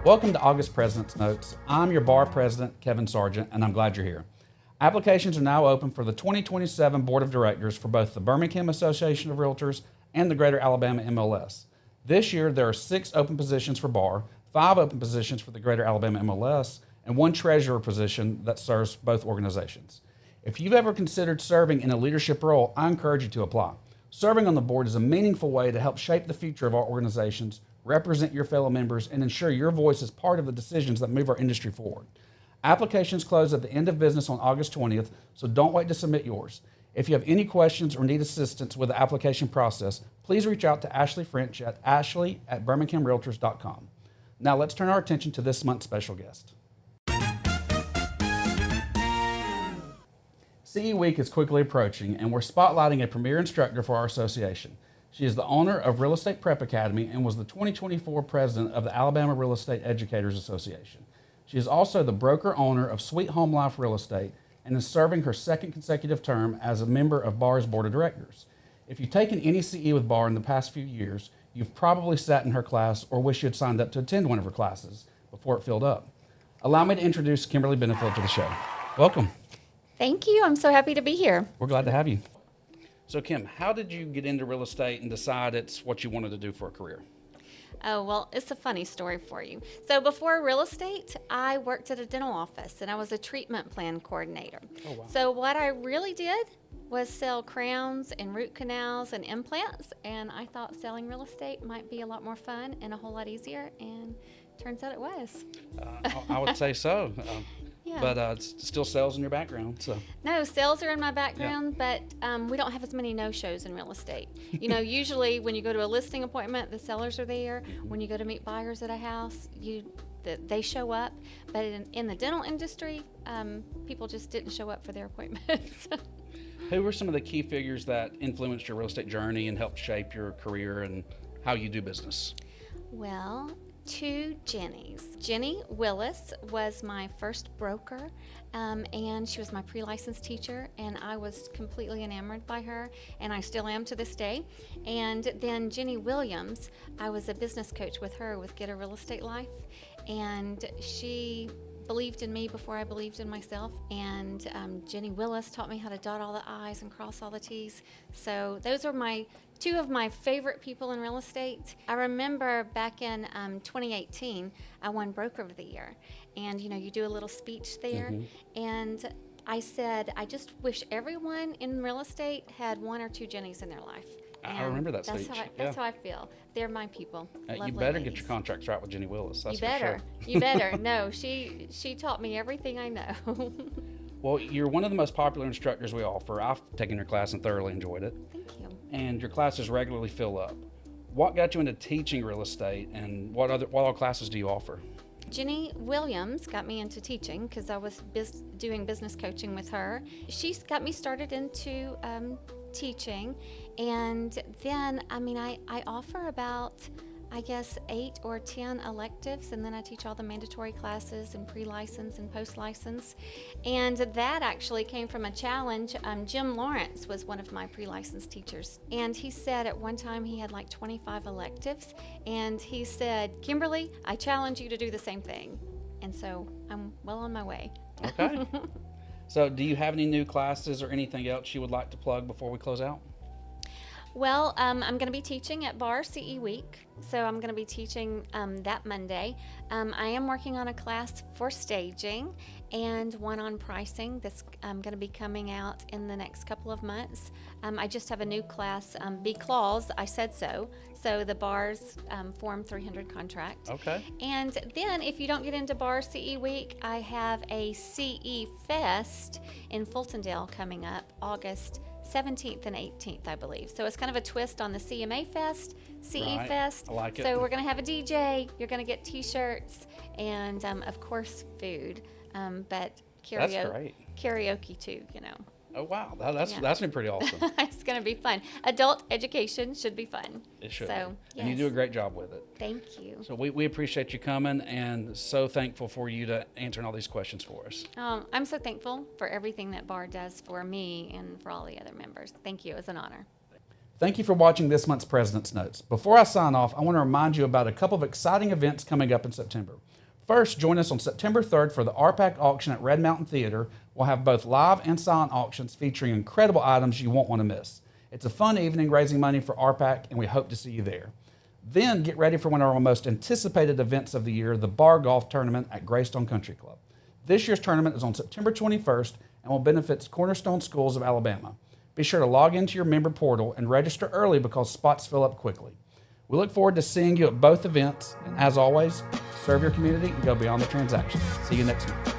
Welcome to August President's Notes. I'm your bar president, Kevin Sargent, and I'm glad you're here. Applications are now open for the 2027 Board of Directors for both the Birmingham Association of Realtors and the Greater Alabama MLS. This year, there are 6 open positions for bar, 5 open positions for the Greater Alabama MLS, and 1 treasurer position that serves both organizations. If you've ever considered serving in a leadership role, I encourage you to apply. Serving on the board is a meaningful way to help shape the future of our organizations, represent your fellow members, and ensure your voice is part of the decisions that move our industry forward. Applications close at the end of business on August 20th, so don't wait to submit yours. If you have any questions or need assistance with the application process, please reach out to Ashley French at ashley@birminghamrealtors.com. Now let's turn our attention to this month's special guest. CE Week is quickly approaching, and we're spotlighting a premier instructor for our association. She is the owner of Real Estate Prep Academy and was the 2024 president of the Alabama Real Estate Educators Association. She is also the broker-owner of Sweet Home Life Real Estate and is serving her 2nd consecutive term as a member of BAR's Board of Directors. If you've taken any CE with BAR in the past few years, you've probably sat in her class or wish you had signed up to attend one of her classes before it filled up. Allow me to introduce Kimberly Benefield to the show. Welcome. Thank you. I'm so happy to be here. We're glad to have you. So Kim, how did you get into real estate and decide it's what you wanted to do for a career? Oh, well, it's a funny story for you. So before real estate, I worked at a dental office and I was a treatment plan coordinator. Oh, wow. So what I really did was sell crowns and root canals and implants, and I thought selling real estate might be a lot more fun and a whole lot easier, and turns out it was. I would say so. Yeah. But it's still sales in your background. So No, sales are in my background, but we don't have as many no-shows in real estate. You know, usually when you go to a listing appointment, the sellers are there. When you go to meet buyers at a house, they show up. But in the dental industry, people just didn't show up for their appointments. who were some of the key figures that influenced your real estate journey and helped shape your career and how you do business? Well, 2 Jennies. Jenny Willis was my first broker, and she was my pre-licensed teacher, and I was completely enamored by her, and I still am to this day. And then Jenny Williams, I was a business coach with her with Get a Real Estate Life, and she believed in me before I believed in myself, and Jenny Willis taught me how to dot all the I's and cross all the T's. So those are my 2 of my favorite people in real estate. I remember back in 2018, I won Broker of the Year, and you do a little speech there, and I said, I just wish everyone in real estate had 1 or 2 Jennies in their life. I remember that speech. That's how I feel. They're my people. You better get your contracts right with Jenny Willis. That's you better. For sure. You better. No, she taught me everything I know. Well, you're one of the most popular instructors we offer. I've taken your class and thoroughly enjoyed it. Thank you. And your classes regularly fill up. What got you into teaching real estate, and what other classes do you offer? Jenny Williams got me into teaching because I was doing business coaching with her. She's got me started into teaching, and then I offer about, I guess, 8 or 10 electives, and then I teach all the mandatory classes and pre-license and post-license. And that actually came from a challenge. Jim Lawrence was one of my pre-license teachers, and he said at one time he had like 25 electives, and he said, Kimberly, I challenge you to do the same thing. And so I'm well on my way. Okay. So do you have any new classes or anything else you would like to plug before we close out? Well, I'm going to be teaching at BAR CE Week, so I'm going to be teaching that Monday. I am working on a class for staging and one on pricing that's going to be coming out in the next couple of months. I just have a new class, B-Clause, I said so the BAR's Form 300 contract. Okay. And then if you don't get into BAR CE Week, I have a CE Fest in Fultondale coming up August 17th and 18th, I believe. So it's kind of a twist on the CMA Fest, CE Fest. I like it. So we're going to have a DJ, you're going to get t-shirts, and of course food, but That's great. karaoke too, Oh, wow. That's been pretty awesome. It's going to be fun. Adult education should be fun. It should. So, And you yes. do a great job with it. Thank you. So we appreciate you coming, and so thankful for you to answering all these questions for us. I'm so thankful for everything that BAR does for me and for all the other members. Thank you. It was an honor. Thank you for watching this month's President's Notes. Before I sign off, I want to remind you about a couple of exciting events coming up in September. First, join us on September 3rd for the ARPAC Auction at Red Mountain Theater. We'll have both live and silent auctions featuring incredible items you won't want to miss. It's a fun evening raising money for ARPAC, and we hope to see you there. Then get ready for one of our most anticipated events of the year, the Bar Golf Tournament at Greystone Country Club. This year's tournament is on September 21st and will benefit Cornerstone Schools of Alabama. Be sure to log into your member portal and register early because spots fill up quickly. We look forward to seeing you at both events, and as always, serve your community and go beyond the transaction. See you next month.